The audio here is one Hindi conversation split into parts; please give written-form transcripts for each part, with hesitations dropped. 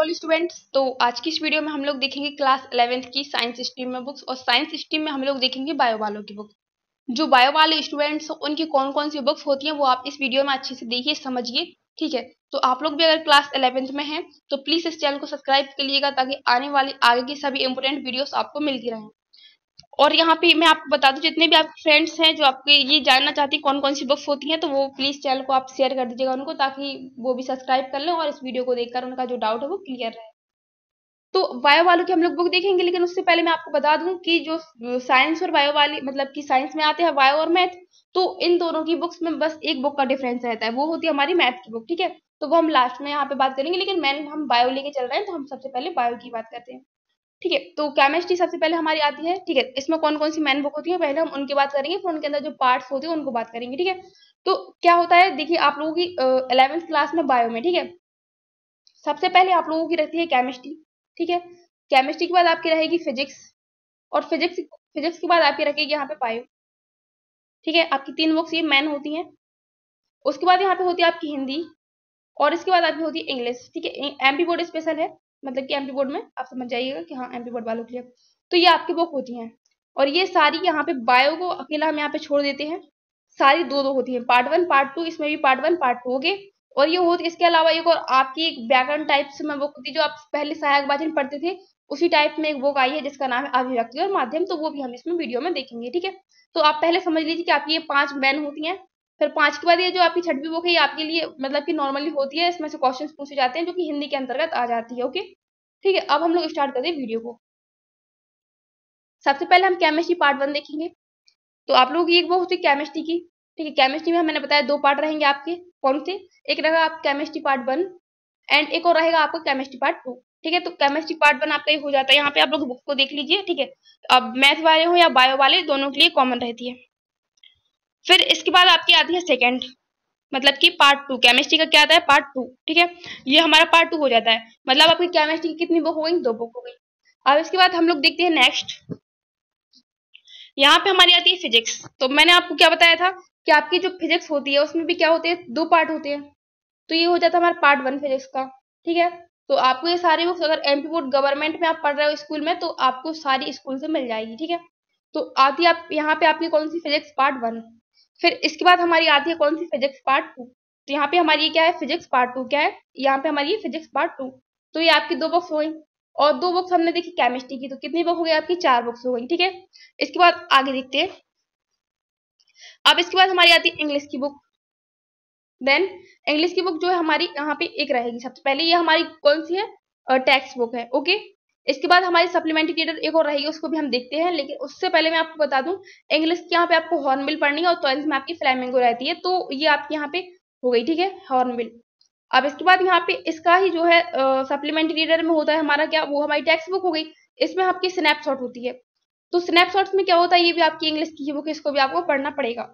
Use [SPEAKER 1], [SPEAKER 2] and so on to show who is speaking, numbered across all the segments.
[SPEAKER 1] All students. तो आज की इस वीडियो में हम लोग देखेंगे क्लास 11th की साइंस स्ट्रीम में बुक्स, और साइंस स्ट्रीम में हम लोग देखेंगे बायो वालों की बुक। जो बायो वाले स्टूडेंट्स उनकी कौन कौन सी बुक्स होती हैं वो आप इस वीडियो में अच्छे से देखिए, समझिए। ठीक है, तो आप लोग भी अगर क्लास 11th में हैं तो प्लीज इस चैनल को सब्सक्राइब करिएगा ताकि आने वाली आगे की सभी इंपोर्टेंट वीडियोस आपको मिलती रहें। और यहाँ पे मैं आपको बता दूं, जितने भी आपके फ्रेंड्स हैं जो आपके ये जानना चाहती हैं कौन कौन सी बुक्स होती हैं, तो वो प्लीज चैनल को आप शेयर कर दीजिएगा उनको, ताकि वो भी सब्सक्राइब कर लें और इस वीडियो को देखकर उनका जो डाउट है वो क्लियर रहे। तो बायो वालों की हम लोग बुक देखेंगे, लेकिन उससे पहले मैं आपको बता दूं कि जो साइंस और बायो वाली, मतलब कि साइंस में आते हैं बायो और मैथ, तो इन दोनों की बुक्स में बस एक बुक का डिफरेंस रहता है, वो होती है हमारी मैथ की बुक। ठीक है, तो वो हम लास्ट में यहाँ पे बात करेंगे, लेकिन हम बायो लेके चल रहे हैं तो हम सबसे पहले बायो की बात करते हैं। ठीक है, तो केमिस्ट्री सबसे पहले हमारी आती है। ठीक है, इसमें कौन कौन सी मेन बुक होती है पहले हम उनकी बात करेंगे, फिर उनके अंदर जो पार्ट्स होते हैं उनको बात करेंगे। ठीक है, तो क्या होता है, देखिए आप लोगों की 11th क्लास में बायो में, ठीक है, सबसे पहले आप लोगों की रहती है केमिस्ट्री। ठीक है, केमिस्ट्री के बाद आपकी रहेगी फिजिक्स, और फिजिक्स के बाद आपकी रहेगी यहाँ पे बायो। ठीक है, आपकी 3 बुक्स ये मेन होती हैं। उसके बाद यहाँ पे होती है आपकी हिंदी, और इसके बाद आपकी होती है इंग्लिश। ठीक है, एमपी बोर्ड स्पेशल है, मतलब कि एमपी बोर्ड में आप समझ जाइएगा कि हाँ एमपी बोर्ड वालों के लिए। तो ये आपकी बुक होती हैं, और ये सारी यहाँ पे बायो को अकेला हम यहाँ पे छोड़ देते हैं। सारी दो दो होती हैं, पार्ट 1 पार्ट 2, इसमें भी पार्ट 1 पार्ट 2 ओके। और ये होती, इसके अलावा एक और आपकी एक व्याकरण टाइप से में बुक होती है, जो आप पहले सहायक वाचन पढ़ते थे उसी टाइप में एक बुक आई है जिसका नाम है अभिव्यक्ति और माध्यम, तो वो भी हम इसमें वीडियो में देखेंगे। ठीक है, तो आप पहले समझ लीजिए कि आपकी ये 5 मेन होती हैं। फिर 5 के बाद ये जो आपकी 6वीं बुक है ये आपके लिए मतलब कि नॉर्मली होती है, इसमें से क्वेश्चंस पूछे जाते हैं जो कि हिंदी के अंतर्गत आ जाती है। ओके, ठीक है, अब हम लोग स्टार्ट करते हैं वीडियो को। सबसे पहले हम केमिस्ट्री पार्ट 1 देखेंगे। तो आप लोगों की एक बुक होती है केमिस्ट्री की। ठीक है, केमिस्ट्री में मैंने बताया 2 पार्ट रहेंगे आपके, कौन से, एक रहेगा आप केमिस्ट्री पार्ट 1 एंड एक और रहेगा आपका केमिस्ट्री पार्ट 2। ठीक है, तो केमिस्ट्री पार्ट 1 आपका ये हो जाता है, यहाँ पे आप लोग बुक को देख लीजिए। ठीक है, अब मैथ वाले हो या बायो वाले, दोनों के लिए कॉमन रहती है। फिर इसके बाद आपकी आती है सेकेंड, मतलब कि पार्ट 2। केमिस्ट्री का क्या आता है, पार्ट 2। ठीक है, ये हमारा पार्ट 2 हो जाता है, मतलब आपकी केमिस्ट्री की कितनी बुक हो गई, 2 बुक हो गई। अब इसके बाद हम लोग देखते हैं नेक्स्ट, यहाँ पे हमारी आती है फिजिक्स। तो मैंने आपको क्या बताया था कि आपकी जो फिजिक्स होती है उसमें भी क्या होते हैं, 2 पार्ट होते हैं। तो ये हो जाता है हमारा पार्ट 1 फिजिक्स का। ठीक है, तो आपको ये सारी बुक्स अगर एमपी बोर्ड गवर्नमेंट में आप पढ़ रहे हो स्कूल में, तो आपको सारी स्कूल से मिल जाएगी। ठीक है, तो आती है आप यहाँ पे आपकी कौन सी, फिजिक्स पार्ट 1। फिर इसके बाद हमारी आती है कौन सी, फिजिक्स पार्ट 2। तो यहाँ पे हमारी क्या है, फिजिक्स पार्ट 2 क्या है, यहाँ पे हमारी फिजिक्स पार्ट 2। तो ये आपकी 2 बुक्स हो गई, और 2 बुक्स हमने देखी केमिस्ट्री की, तो कितनी बुक हो गई आपकी, 4 बुक्स हो गई। ठीक है, इसके बाद आगे देखते हैं। अब इसके बाद हमारी आती है इंग्लिश की बुक। देन इंग्लिश की बुक जो है हमारी यहाँ पे एक रहेगी, सबसे पहले ये हमारी कौन सी है, टेक्स्ट बुक है। ओके, इसके बाद हमारी सप्लीमेंट्री रीडर एक और रहेगी, उसको भी हम देखते हैं, लेकिन उससे पहले मैं आपको बता दूं इंग्लिश की यहाँ पे आपको हॉर्नबिल पढ़नी है, और 12th में आपकी फ्लेमिंगो रहती है, तो ये आपकी यहाँ पे हो गई। ठीक है, हॉर्नबिल। अब इसके बाद यहाँ पे इसका ही जो है सप्लीमेंट्री रीडर में होता है हमारा क्या, वो हमारी टेक्स्ट बुक हो गई। इसमें आपकी स्नैपशॉट होती है, तो स्नैपशॉट्स में क्या होता है, ये भी आपकी इंग्लिश की बुक है, इसको भी आपको पढ़ना पड़ेगा।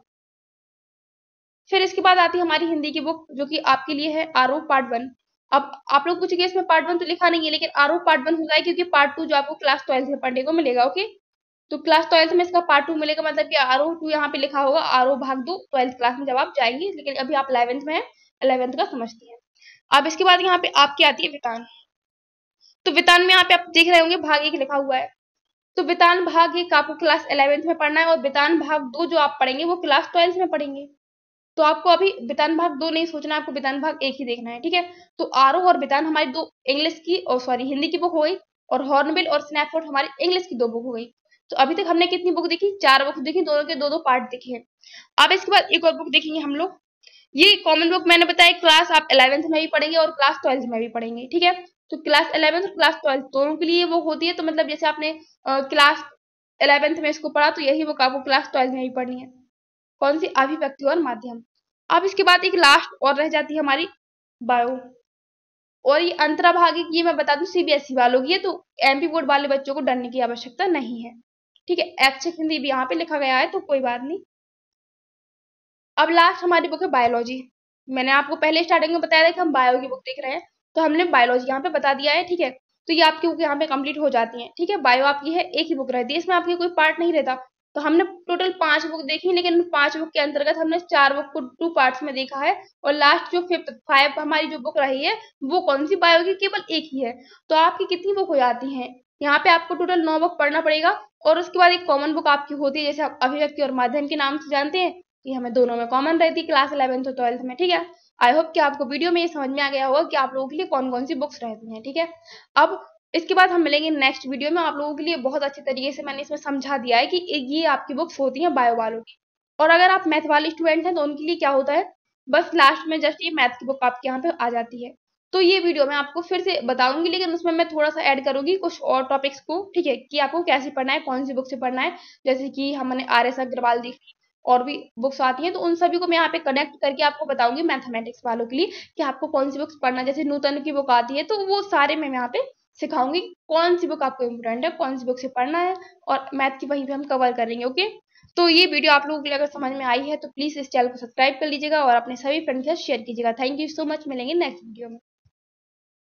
[SPEAKER 1] फिर इसके बाद आती है हमारी हिंदी की बुक, जो कि आपके लिए है आरोप पार्ट 1। अब आप लोग पूछेंगे इसमें पार्ट 1 तो लिखा नहीं है, लेकिन आरोप पार्ट 1 होगा, क्योंकि पार्ट 2 जो आपको क्लास 12th में पढ़ने को मिलेगा। ओके, तो क्लास 12th में इसका पार्ट 2 मिलेगा, मतलब कि आरोप 2 यहाँ पे लिखा होगा, आरोप भाग 2 12th क्लास में जब आप जाएंगे, लेकिन अभी आप 11th में है, 11th का समझती हैं। अब इसके बाद यहाँ पे आपकी आती है वितान। तो वितान में यहाँ पे आप देख रहे होंगे भाग 1 लिखा हुआ है, तो वितान भाग 1 आपको क्लास 11th में पढ़ना है, और वितान भाग 2 जो आप पढ़ेंगे वो क्लास 12th में पढ़ेंगे। तो आपको अभी वितान भाग 2 नहीं सोचना, आपको वितान भाग 1 ही देखना है। ठीक है, तो आरोह और वितान हमारी 2 इंग्लिश की, और सॉरी हिंदी की बुक हो गई, और हॉर्नबिल और स्नैपशॉट हमारी इंग्लिश की 2 बुक हो गई। तो अभी तक हमने कितनी बुक देखी, 4 बुक देखी, दोनों के 2-2 पार्ट देखे हैं। अब इसके बाद एक और बुक देखेंगे हम लोग, ये कॉमन बुक मैंने बताया, क्लास आप 11th में भी पढ़ेंगे और क्लास 12th में भी पढ़ेंगे। ठीक है, तो क्लास 11th और क्लास 12th दोनों के लिए वो होती है, तो मतलब जैसे आपने क्लास 11th में इसको पढ़ा, तो यही बुक आपको क्लास 12th में भी पढ़नी है। कौन सी, अभिव्यक्ति और माध्यम। अब इसके बाद एक लास्ट और रह जाती है हमारी बायो, और ये अंतराभागी की मैं बता दूं सीबीएसई वालों की है, तो एमपी बोर्ड वाले बच्चों को डरने की आवश्यकता नहीं है। ठीक है, ऐच्छिक हिंदी भी यहाँ पे लिखा गया है, तो कोई बात नहीं। अब लास्ट हमारी बुक है बायोलॉजी। मैंने आपको पहले स्टार्टिंग में बताया था कि हम बायो की बुक देख रहे हैं, तो हमने बायोलॉजी यहाँ पे बता दिया है। ठीक है, तो ये आपकी बुक यहाँ पे कंप्लीट हो जाती है। ठीक है, बायो आपकी है एक ही बुक रहती है, इसमें आपकी कोई पार्ट नहीं रहता, तो हमने टोटल 5 बुक देखी, लेकिन 5 बुक के अंतर्गत हमने 4 बुक को 2 पार्ट्स में देखा है, और लास्ट जो 5 हमारी जो बुक रही है वो कौन सी, बायो की केवल एक ही है। तो आपकी कितनी बुक हो जाती हैं, यहाँ पे आपको टोटल 9 बुक पढ़ना पड़ेगा, और उसके बाद एक कॉमन बुक आपकी होती है, जैसे आप अभिव्यक्ति और माध्यम के नाम से जानते हैं, ये हमें दोनों में कॉमन रहती है क्लास 11th और 12th में, ठीक है। आई होप कि आपको वीडियो में ये समझ में आ गया होगा कि आप लोगों के लिए कौन कौन सी बुक्स रहती हैं, ठीक है। अब इसके बाद हम मिलेंगे नेक्स्ट वीडियो में, आप लोगों के लिए बहुत अच्छे तरीके से मैंने इसमें समझा दिया है कि ये आपकी बुक्स होती हैं बायो वालों की। और अगर आप मैथ वाले स्टूडेंट हैं तो उनके लिए क्या होता है, बस लास्ट में जस्ट ये मैथ की बुक आपके यहाँ पे आ जाती है। तो ये वीडियो मैं आपको फिर से बताऊंगी, लेकिन उसमें मैं थोड़ा सा ऐड करूंगी कुछ और टॉपिक्स को, ठीक है, कि आपको कैसे पढ़ना है, कौन सी बुक से पढ़ना है। जैसे कि हमने RS अग्रवाल दी, और भी बुक्स आती हैं, तो उन सभी को मैं यहाँ पे कनेक्ट करके आपको बताऊंगी मैथमेटिक्स वालों के लिए कि आपको कौन सी बुक्स पढ़ना है। जैसे नूतन की बुक आती है, तो वो सारे मैं यहाँ पे सिखाऊंगी कौन सी बुक आपको इम्पोर्टेंट है, कौन सी बुक से पढ़ना है, और मैथ की वहीं पे हम कवर करेंगे, ओके। तो ये वीडियो आप लोगों के लिए अगर समझ में आई है तो प्लीज इस चैनल को सब्सक्राइब कर लीजिएगा और अपने सभी फ्रेंड्स के साथ शेयर कीजिएगा। थैंक यू सो मच, मिलेंगे नेक्स्ट वीडियो में।